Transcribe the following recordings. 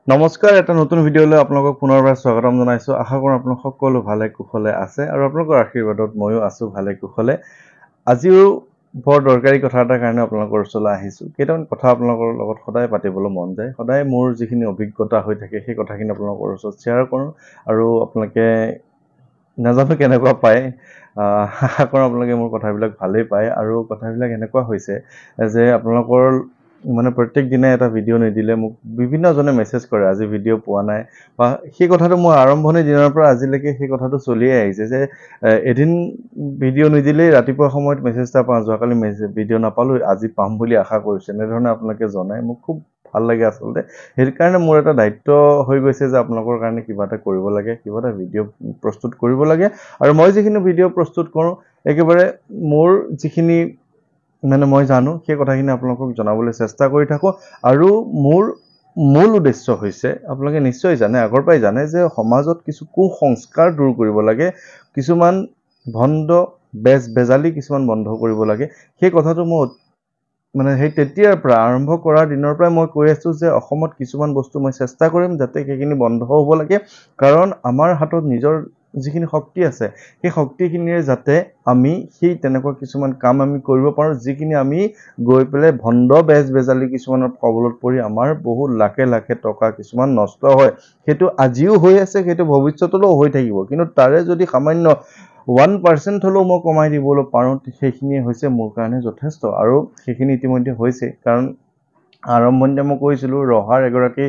নমস্কাৰ এটা নতুন ভিডিঅ'লৈ আপোনালোকক পুনৰবাৰ স্বাগতম জনাইছো আশা কৰোঁ আপোনালোক সকলো ভালে কুশলে আছে আৰু আপোনালোকৰ আশীৰ্বাদত ময়ো আছো ভালে কুশলে আজিও বৰ দৰকাৰী কথা এটাৰ কাৰণে আপোনালোকৰ ওচৰলৈ আহিছো কেইটামান কথা আপোনালোকৰ লগত সদায় পাতিবলৈ মন যায় সদায় মোৰ যিখিনি অভিজ্ঞতা হৈ থাকে সেই কথাখিনি আপোনালোকৰ ওচৰত শ্বেয়াৰ কৰোঁ আৰু আপোনালোকে নাজানো কেনেকুৱা পায় আশা কৰোঁ আপোনালোকে মোৰ কথাবিলাক ভালেই পায় আৰু কথাবিলাক এনেকুৱা হৈছে যে আপোনালোকৰ মানে প্ৰত্যেক দিনে এটা ভিডিঅ' নিদিলে মোক বিভিন্নজনে মেছেজ কৰে আজি ভিডিঅ' পোৱা নাই বা সেই কথাটো মই আৰম্ভণি দিনৰ পৰা আজিলৈকে সেই কথাটো চলিয়ে আহিছে যে এদিন ভিডিঅ' নিদিলেই ৰাতিপুৱা সময়ত মেছেজ এটা পাওঁ যোৱাকালি ভিডিঅ' নাপালোঁ আজি পাম বুলি আশা কৰিছোঁ এনেধৰণে আপোনালোকে জনায় মোক খুব ভাল লাগে আচলতে সেইকাৰণে মোৰ এটা দায়িত্ব হৈ গৈছে যে আপোনালোকৰ কাৰণে কিবা এটা কৰিব লাগে কিবা এটা ভিডিঅ' প্ৰস্তুত কৰিব লাগে আৰু মই যিখিনি ভিডিঅ' প্ৰস্তুত কৰোঁ একেবাৰে মোৰ যিখিনি মানে মই জানো সেই কথাখিনি আপোনালোকক জনাবলৈ চেষ্টা কৰি থাকোঁ আৰু মোৰ মূল উদ্দেশ্য হৈছে আপোনালোকে নিশ্চয় জানে আগৰ পৰাই জানে যে সমাজত কিছু কুসংস্কাৰ দূৰ কৰিব লাগে কিছুমান ভণ্ড বেজালি কিছুমান বন্ধ কৰিব লাগে সেই কথাটো মই মানে সেই তেতিয়াৰ পৰা আৰম্ভ কৰাৰ দিনৰ পৰাই মই কৈ আছোঁ যে অসমত কিছুমান বস্তু মই চেষ্টা কৰিম যাতে সেইখিনি বন্ধ হ'ব লাগে কাৰণ আমাৰ হাতত নিজৰ যিখিনি শক্তি আছে সেই শক্তিখিনিৰে যাতে আমি সেই তেনেকুৱা কিছুমান কাম আমি কৰিব পাৰোঁ যিখিনি আমি গৈ পেলাই ভণ্ড বেজালি কিছুমানৰ কবলত পৰি আমাৰ বহুত লাখে লাখে টকা কিছুমান নষ্ট হয় সেইটো আজিও হৈ আছে সেইটো ভৱিষ্যতলৈও হৈ থাকিব কিন্তু তাৰে যদি সামান্য 1% হলেও মই কমাই দিবলৈ পাৰোঁ সেইখিনিয়ে হৈছে মোৰ কাৰণে যথেষ্ট আৰু সেইখিনি ইতিমধ্যে হৈছে কাৰণ আৰম্ভণিতে মই কৈছিলোঁ ৰহাৰ এগৰাকী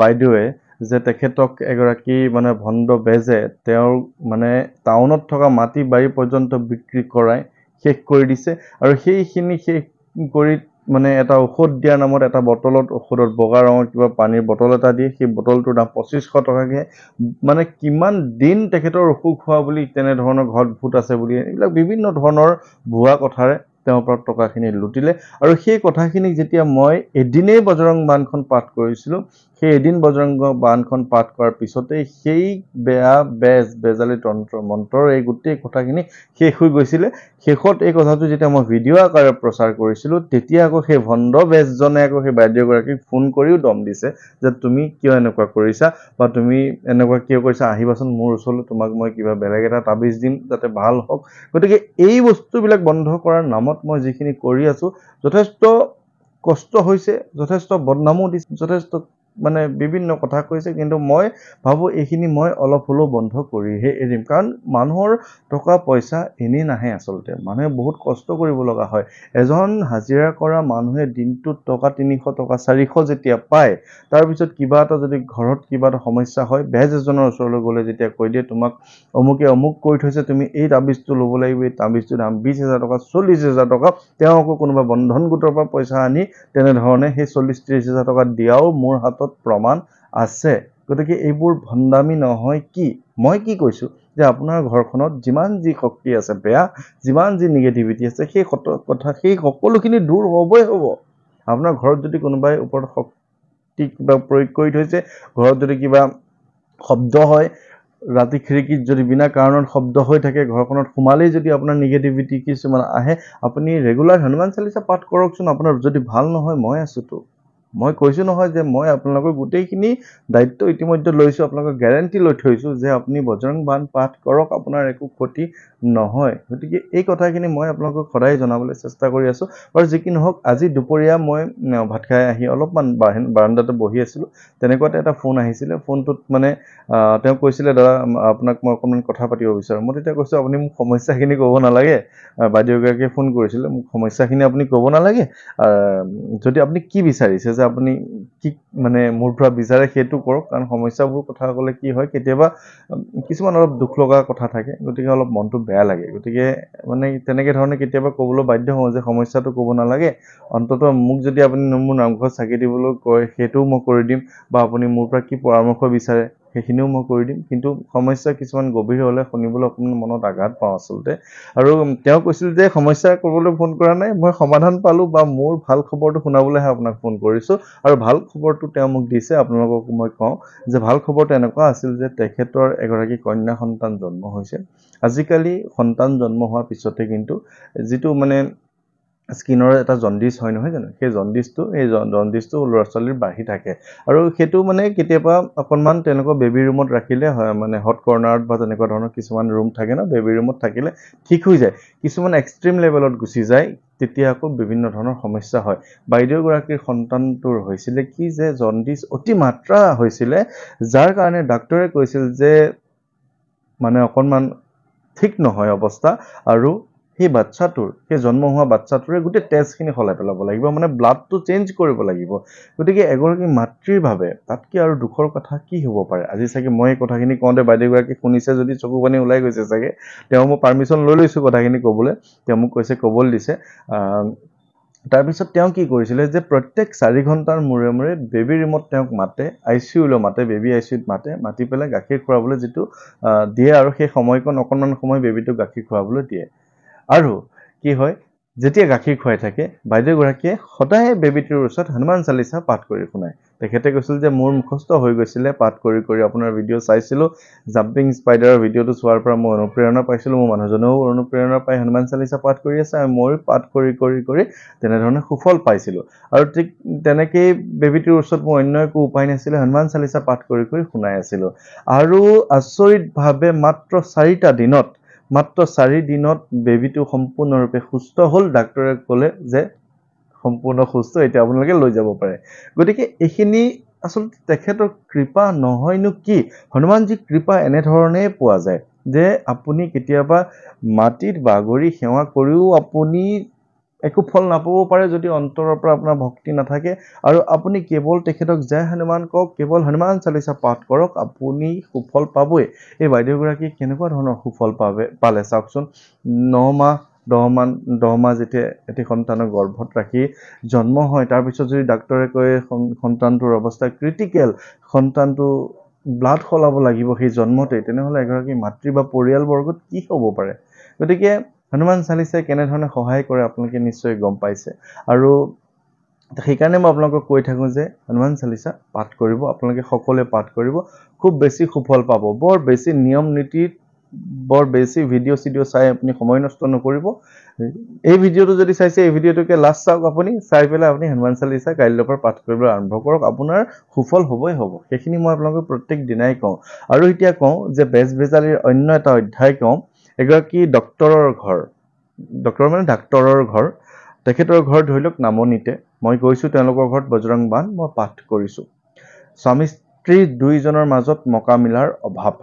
বাইদেৱে যে তেখেতক এগৰাকী মানে ভণ্ড বেজে তেওঁৰ মানে টাউনত থকা মাটি বাৰী পৰ্যন্ত বিক্ৰী কৰাই শেষ কৰি দিছে আৰু সেইখিনি শেষ কৰি মানে এটা ঔষধ দিয়াৰ নামত এটা বটলত ঔষধত বগা ৰঙৰ কিবা পানীৰ বটল এটা দিয়ে সেই বটলটোৰ দাম 2500 টকাকৈ মানে কিমান দিন তেখেতৰ অসুখ হোৱা বুলি তেনেধৰণৰ ঘৰত ভূত আছে বুলি এইবিলাক বিভিন্ন ধৰণৰ ভুৱা কথাৰে তেওঁৰ পৰা টকাখিনি লুটিলে আৰু সেই কথাখিনি যেতিয়া মই এদিনেই বজৰং বাণখন পাঠ কৰিছিলোঁ সেই এদিন বজৰং বাণখন পাঠ কৰাৰ পিছতেই সেই বেয়া বেজালি তন্ত্ৰ মন্ত্ৰৰ এই গোটেই কথাখিনি শেষ হৈ গৈছিলে শেষত এই কথাটো যেতিয়া মই ভিডিঅ' আকাৰে প্ৰচাৰ কৰিছিলোঁ তেতিয়া আকৌ সেই ভণ্ড বেজজনে আকৌ সেই বাইদেউগৰাকীক ফোন কৰিও দম দিছে যে তুমি কিয় এনেকুৱা কৰিছা বা তুমি এনেকুৱা কিয় কৰিছা আহিবাচোন মোৰ ওচৰলৈ তোমাক মই কিবা বেলেগ এটা তাবিজ দিম যাতে ভাল হওক গতিকে এই বস্তুবিলাক বন্ধ কৰাৰ নামত মই যিখিনি কৰি আছোঁ যথেষ্ট কষ্ট হৈছে যথেষ্ট বদনামো দিছে যথেষ্ট মানে বিভিন্ন কথা কৈছে কিন্তু মই ভাবোঁ এইখিনি মই অলপ হ'লেও বন্ধ কৰিহে এৰিম কাৰণ মানুহৰ টকা পইচা এনেই নাহে আচলতে মানুহে বহুত কষ্ট কৰিব লগা হয় এজন হাজিৰা কৰা মানুহে দিনটোত টকা 300 টকা 400 যেতিয়া পায় তাৰপিছত কিবা এটা যদি ঘৰত কিবা এটা সমস্যা হয় বেজ এজনৰ ওচৰলৈ গ'লে যেতিয়া কৈ দিয়ে তোমাক অমুকে অমুক কৰি থৈছে তুমি এই তাবিজটো ল'ব লাগিব এই তাবিজটোৰ দাম 20,000 টকা 40,000 টকা তেওঁ আকৌ কোনোবা বন্ধন গোটৰ পৰা পইচা আনি তেনেধৰণে সেই 40-30,000 টকা দিয়াও মোৰ হাতত প্ৰমাণ আছে গতিকে এইবোৰ ভণ্ডামি নহয় কি মই কি কৈছোঁ যে আপোনাৰ ঘৰখনত যিমান যি শক্তি আছে বেয়া যিমান যি নিগেটিভিটি আছে সেই কথা সেই সকলোখিনি দূৰ হ'বই হ'ব আপোনাৰ ঘৰত যদি কোনোবাই ওপৰত শক্তি কিবা প্ৰয়োগ কৰি থৈছে ঘৰত যদি কিবা শব্দ হয় ৰাতি খিৰিকীত যদি বিনা কাৰণত শব্দ হৈ থাকে ঘৰখনত সোমালেই যদি আপোনাৰ নিগেটিভিটি কিছুমান আহে আপুনি ৰেগুলাৰ হনুমান চালিচা পাঠ কৰকচোন আপোনাৰ যদি ভাল নহয় মই আছোতো মই কৈছোঁ নহয় যে মই আপোনালোকৰ গোটেইখিনি দায়িত্ব ইতিমধ্যে লৈছোঁ আপোনালোকৰ গ্যাৰান্টি লৈ থৈছোঁ যে আপুনি বজৰং বাণ পাঠ কৰক আপোনাৰ একো ক্ষতি নহয় গতিকে এই কথাখিনি মই আপোনালোকক সদায় জনাবলৈ চেষ্টা কৰি আছোঁ আৰু যি কি নহওক আজি দুপৰীয়া মই ভাত খাই আহি অলপমান বাৰান্দাতে বহি আছিলোঁ তেনেকুৱাতে এটা ফোন আহিছিলে ফোনটোত মানে তেওঁ কৈছিলে দাদা আপোনাক মই অকণমান কথা পাতিব বিচাৰোঁ মই তেতিয়া কৈছোঁ আপুনি মোক সমস্যাখিনি ক'ব নালাগে বাইদেউগৰাকীয়ে ফোন কৰিছিলে মোক সমস্যাখিনি আপুনি ক'ব নালাগে যদি আপুনি কি বিচাৰিছে যে আপুনি কি মানে মোৰ পৰা বিচাৰে সেইটো কৰক কাৰণ সমস্যাবোৰ কথা ক'লে কি হয় কেতিয়াবা কিছুমান অলপ দুখ লগা কথা থাকে গতিকে অলপ মনটো বেয়া লাগে গতিকে মানে তেনেকৈ ধৰণে কেতিয়াবা ক'বলৈ বাধ্য হওঁ যে সমস্যাটো ক'ব নালাগে অন্ততঃ মোক যদি আপুনি মোৰ নামঘৰত চাকি দিবলৈ কয় সেইটোও মই কৰি দিম বা আপুনি মোৰ পৰা কি পৰামৰ্শ বিচাৰে সেইখিনিও মই কৰি দিম কিন্তু সমস্যা কিছুমান গভীৰ হ'লে শুনিবলৈ অকণমান মনত আঘাত পাওঁ আচলতে আৰু তেওঁ কৈছিল যে সমস্যা ক'বলৈ ফোন কৰা নাই মই সমাধান পালোঁ বা মোৰ ভাল খবৰটো শুনাবলৈহে আপোনাক ফোন কৰিছোঁ আৰু ভাল খবৰটো তেওঁ মোক দিছে আপোনালোকক মই কওঁ যে ভাল খবৰটো এনেকুৱা আছিল যে তেখেতৰ এগৰাকী কন্যা সন্তান জন্ম হৈছে আজিকালি সন্তান জন্ম হোৱাৰ পিছতে কিন্তু যিটো মানে স্কিনৰ এটা জণ্ডিছ হয় নহয় জানো সেই জণ্ডিছটো ল'ৰা ছোৱালীৰ বাঢ়ি থাকে আৰু সেইটো মানে কেতিয়াবা অকণমান তেওঁলোকৰ বেবী ৰুমত ৰাখিলে হয় মানে হট কৰ্নাৰত বা তেনেকুৱা ধৰণৰ কিছুমান ৰুম থাকে ন বেবী ৰুমত থাকিলে ঠিক হৈ যায় কিছুমান এক্সট্ৰিম লেভেলত গুচি যায় তেতিয়া আকৌ বিভিন্ন ধৰণৰ সমস্যা হয় বাইদেউগৰাকীৰ সন্তানটোৰ হৈছিলে কি যে জণ্ডিছ অতি মাত্ৰা হৈছিলে যাৰ কাৰণে ডাক্তৰে কৈছিল যে মানে অকণমান ঠিক নহয় অৱস্থা আৰু সেই বাচ্চাটোৰ সেই জন্ম হোৱা বাচ্চাটোৰে গোটেই তেজখিনি সলাই পেলাব লাগিব মানে ব্লাডটো চেঞ্জ কৰিব লাগিব গতিকে এগৰাকী মাতৃৰ বাবে তাতকৈ আৰু দুখৰ কথা কি হ'ব পাৰে আজি চাগে মই এই কথাখিনি কওঁতে বাইদেউগৰাকী শুনিছে যদি চকু পানী ওলাই গৈছে চাগে তেওঁ মই পাৰ্মিশ্যন লৈ লৈছোঁ কথাখিনি ক'বলৈ তেওঁ মোক কৈছে ক'বলৈ দিছে তাৰপিছত তেওঁ কি কৰিছিলে যে প্ৰত্যেক 4 ঘণ্টাৰ মূৰে মূৰে বেবী ৰুমত তেওঁক মাতে আইচিইউলৈ মাতে বেবী আইচিইউত মাতি পেলাই গাখীৰ খুৱাবলৈ যিটো দিয়ে আৰু সেই সময়কণ অকণমান সময় বেবীটোক গাখীৰ খুৱাবলৈ দিয়ে আৰু কি হয় যেতিয়া গাখীৰ খুৱাই থাকে বাইদেউগৰাকীয়ে সদায় বেবীটোৰ ওচৰত হনুমান চালিচা পাঠ কৰি শুনায় তেখেতে কৈছিল যে মোৰ মুখস্থ হৈ গৈছিলে পাঠ কৰি কৰি আপোনাৰ ভিডিঅ' চাইছিলোঁ জাম্পিং স্পাইডাৰৰ ভিডিঅ'টো চোৱাৰ পৰা মই অনুপ্ৰেৰণা পাইছিলোঁ মোৰ মানুহজনেও অনুপ্ৰেৰণা পাই হনুমান চালিচা পাঠ কৰি আছে আৰু মই পাঠ কৰি কৰি কৰি তেনেধৰণে সুফল পাইছিলোঁ আৰু ঠিক তেনেকেই বেবীটোৰ ওচৰত মোৰ অন্য একো উপায় নাছিলে হনুমান চালিচা পাঠ কৰি কৰি শুনাই আছিলোঁ আৰু আচৰিতভাৱে মাত্ৰ 4 দিনত বেবীটো সম্পূৰ্ণৰূপে সুস্থ হ'ল ডাক্তৰে ক'লে যে সম্পূৰ্ণ সুস্থ এতিয়া আপোনালোকে লৈ যাব পাৰে গতিকে এইখিনি আচলতে তেখেতৰ কৃপা নহয়নো কি হনুমানজী কৃপা এনেধৰণেই পোৱা যায় যে আপুনি কেতিয়াবা মাটিত বাগৰি সেৱা কৰিও আপুনি একো ফল নাপাব পাৰে যদি অন্তৰৰ পৰা আপোনাৰ ভক্তি নাথাকে আৰু আপুনি কেৱল তেখেতক জয় হনুমান কওক কেৱল হনুমান চালিচা পাঠ কৰক আপুনি সুফল পাবই এই বাইদেউগৰাকী কেনেকুৱা ধৰণৰ সুফল পালে চাওকচোন 10 মাহ যেতিয়া এটি সন্তানক গৰ্ভত ৰাখি জন্ম হয় তাৰপিছত যদি ডাক্তৰে কয় সন্তানটোৰ অৱস্থা ক্ৰিটিকেল সন্তানটো ব্লাড সলাব লাগিব সেই জন্মতে তেনেহ'লে এগৰাকী মাতৃ বা পৰিয়ালবৰ্গত কি হ'ব পাৰে গতিকে হনুমান চালিচাই কেনেধৰণে সহায় কৰে আপোনালোকে নিশ্চয় গম পাইছে আৰু সেইকাৰণে মই আপোনালোকক কৈ থাকোঁ যে হনুমান চালিচা পাঠ কৰিব আপোনালোকে সকলোৱে পাঠ কৰিব খুব বেছি সুফল পাব বৰ বেছি নিয়ম নীতি বৰ বেছি ভিডিঅ' চিডিঅ' চাই আপুনি সময় নষ্ট নকৰিব এই ভিডিঅ'টো যদি চাইছে এই ভিডিঅ'টোকে লাষ্ট চাওক আপুনি চাই পেলাই আপুনি হনুমান চালিচা কাইলৈৰ পৰা পাঠ কৰিবলৈ আৰম্ভ কৰক আপোনাৰ সুফল হ'বই হ'ব সেইখিনি মই আপোনালোকক প্ৰত্যেক দিনাই কওঁ আৰু এতিয়া কওঁ যে বেজবেজালিৰ অন্য এটা অধ্যায় কওঁ এগৰাকী ডক্তৰৰ ঘৰ তেখেতৰ ঘৰ ধৰি লওক নামনিতে মই গৈছোঁ তেওঁলোকৰ ঘৰত বজৰং বান মই পাঠ কৰিছোঁ স্বামী স্ত্ৰী দুইজনৰ মাজত মকামিলাৰ অভাৱ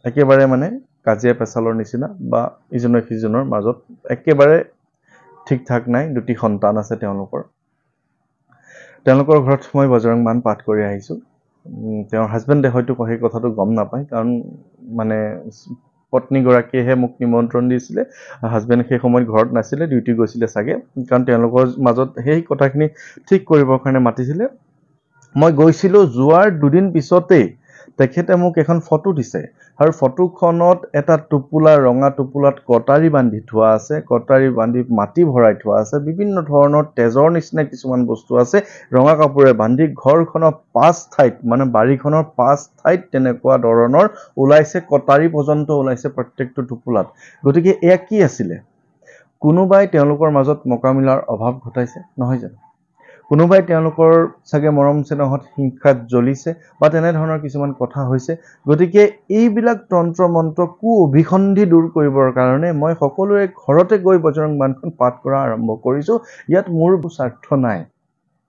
একেবাৰে মানে কাজিয়া পেচালৰ নিচিনা বা ইজনে সিজনৰ মাজত একেবাৰে ঠিক ঠাক নাই দুটি সন্তান আছে তেওঁলোকৰ ঘৰত মই বজৰং বান পাঠ কৰি আহিছোঁ তেওঁৰ হাজবেণ্ডে হয়তো সেই কথাটো গম নাপায় কাৰণ মানে পত্নীগৰাকীয়েহে মোক নিমন্ত্ৰণ দিছিলে হাজবেণ্ড সেই সময়ত ঘৰত নাছিলে ডিউটি গৈছিলে চাগে কাৰণ তেওঁলোকৰ মাজত সেই কথাখিনি ঠিক কৰিবৰ কাৰণে মাতিছিলে মই গৈছিলোঁ যোৱাৰ দুদিন পিছতেই তেখেতে মোক এখন ফটো দিছে আৰু ফটোখনত এটা টোপোলা ৰঙা টোপোলাত কটাৰী বান্ধি থোৱা আছে কটাৰী বান্ধি মাটি ভৰাই থোৱা আছে বিভিন্ন ধৰণৰ তেজৰ নিচিনা কিছুমান বস্তু আছে ৰঙা কাপোৰে বান্ধি ঘৰখনৰ 5 ঠাইত মানে বাৰীখনৰ 5 ঠাইত তেনেকুৱা ধৰণৰ ওলাইছে কটাৰী পৰ্যন্ত ওলাইছে প্ৰত্যেকটো টোপোলাত গতিকে এয়া কি আছিলে কোনোবাই তেওঁলোকৰ মাজত মকামিলাৰ অভাৱ ঘটাইছে নহয় জানো কোনোবাই তেওঁলোকৰ চাগে মৰম চেনেহত হিংসাত জ্বলিছে বা তেনেধৰণৰ কিছুমান কথা হৈছে গতিকে এইবিলাক তন্ত্ৰ মন্ত্ৰ কু অভিসন্ধি দূৰ কৰিবৰ কাৰণে মই সকলোৰে ঘৰতে গৈ বজৰং বানখন পাঠ কৰা আৰম্ভ কৰিছোঁ ইয়াত মোৰ স্বাৰ্থ নাই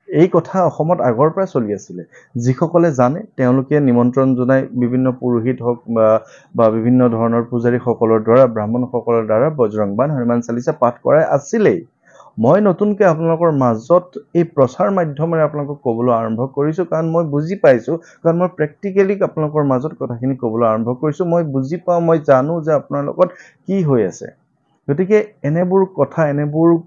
এই কথা অসমত আগৰ পৰা চলি আছিলে যিসকলে জানে তেওঁলোকে নিমন্ত্ৰণ জনাই বিভিন্ন পুৰোহিত হওক বা বিভিন্ন ধৰণৰ পূজাৰীসকলৰ দ্বাৰা ব্ৰাহ্মণসকলৰ দ্বাৰা বজৰং বান হনুমান চালিচা পাঠ কৰাই আছিলেই মই নতুনকৈ আপোনালোকৰ মাজত এই প্ৰচাৰ মাধ্যমেৰে আপোনালোকক ক'বলৈ আৰম্ভ কৰিছোঁ কাৰণ মই বুজি পাইছোঁ কাৰণ মই প্ৰেক্টিকেলি আপোনালোকৰ মাজত কথাখিনি ক'বলৈ আৰম্ভ কৰিছোঁ মই বুজি পাওঁ মই জানো যে আপোনাৰ লগত কি হৈ আছে গতিকে এনেবোৰ কথা এনেবোৰ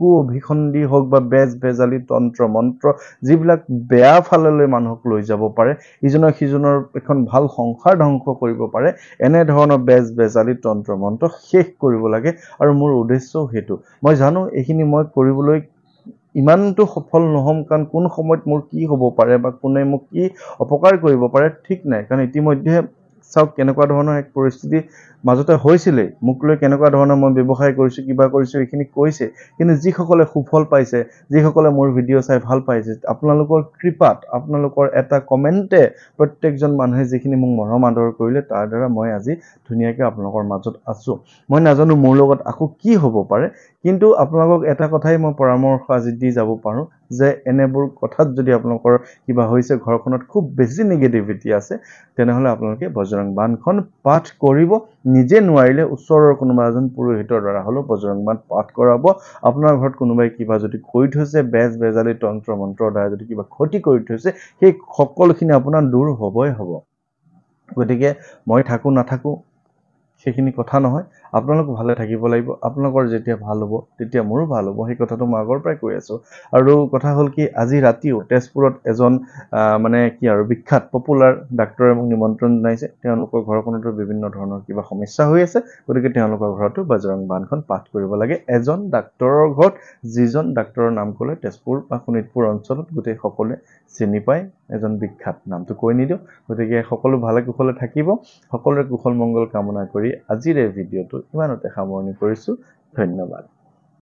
কু অভিসন্ধি হওক বা বেজালি তন্ত্ৰ মন্ত্ৰ যিবিলাক বেয়া ফাললৈ মানুহক লৈ যাব পাৰে ইজনৰ সিজনৰ এখন ভাল সংসাৰ ধ্বংস কৰিব পাৰে এনেধৰণৰ বেজালি তন্ত্ৰ মন্ত্ৰ শেষ কৰিব লাগে আৰু মোৰ উদ্দেশ্যও সেইটো মই জানো এইখিনি মই কৰিবলৈ ইমানটো সফল নহম কাৰণ কোন সময়ত মোৰ কি হ'ব পাৰে বা কোনে মোক কি অপকাৰ কৰিব পাৰে ঠিক নাই কাৰণ ইতিমধ্যে চাওক কেনেকুৱা ধৰণৰ এক পৰিস্থিতি মাজতে হৈছিলে মোক লৈ কেনেকুৱা ধৰণৰ মই ব্যৱসায় কৰিছো কিবা কৰিছো এইখিনি কৈছে কিন্তু যিসকলে সুফল পাইছে যিসকলে মোৰ ভিডিঅ' চাই ভাল পাইছে আপোনালোকৰ কৃপাত আপোনালোকৰ এটা কমেন্টে প্ৰত্যেকজন মানুহে যিখিনি মোক মৰম আদৰ কৰিলে তাৰ দ্বাৰা মই আজি ধুনীয়াকৈ আপোনালোকৰ মাজত আছো মই নাজানো মোৰ লগত আকৌ কি হ'ব পাৰে কিন্তু আপোনালোকক এটা কথাই মই পৰামৰ্শ আজি দি যাব পাৰো যে এনেবোৰ কথাত যদি আপোনালোকৰ কিবা হৈছে ঘৰখনত খুব বেছি নেগেটিভিটি আছে তেনেহলে আপোনালোকে বজৰং বাণখন পাঠ কৰিব নিজে নোৱাৰিলে ওচৰৰ কোনোবা এজন পুৰোহিতৰ দ্বাৰা হলেও বজৰং বাণ পাঠ কৰাব আপোনাৰ ঘৰত কোনোবাই কিবা যদি কৰি থৈছে বেজ বেজালি তন্ত্ৰ মন্ত্ৰৰ দ্বাৰা যদি কিবা ক্ষতি কৰি থৈছে সেই সকলোখিনি আপোনাৰ দূৰ হ'বই হ'ব গতিকে মই থাকো নাথাকো সেইখিনি কথা নহয় আপোনালোক ভালে থাকিব লাগিব আপোনালোকৰ যেতিয়া ভাল হ'ব তেতিয়া মোৰো ভাল হ'ব সেই কথাটো মই আগৰ পৰাই কৈ আছো আৰু কথা হ'ল কি আজি ৰাতিও তেজপুৰত এজন মানে কি আৰু বিখ্যাত পপুলাৰ ডাক্তৰে মোক নিমন্ত্ৰণ জনাইছে তেওঁলোকৰ ঘৰখনতো বিভিন্ন ধৰণৰ কিবা সমস্যা হৈ আছে গতিকে তেওঁলোকৰ ঘৰতো বজৰং বাণখন পাঠ কৰিব লাগে এজন ডাক্তৰৰ ঘৰত যিজন ডাক্তৰৰ নাম ক'লে তেজপুৰ বা শোণিতপুৰ অঞ্চলত গোটেই সকলোৱে চিনি পায় এজন বিখ্যাত নামটো কৈ নিদিওঁ গতিকে সকলো ভালে কুশলে থাকিব সকলোৰে কুশল মংগল কামনা কৰি আজিৰ এই ভিডিঅ'টো ইমানতে সামৰণি কৰিছো ধন্যবাদ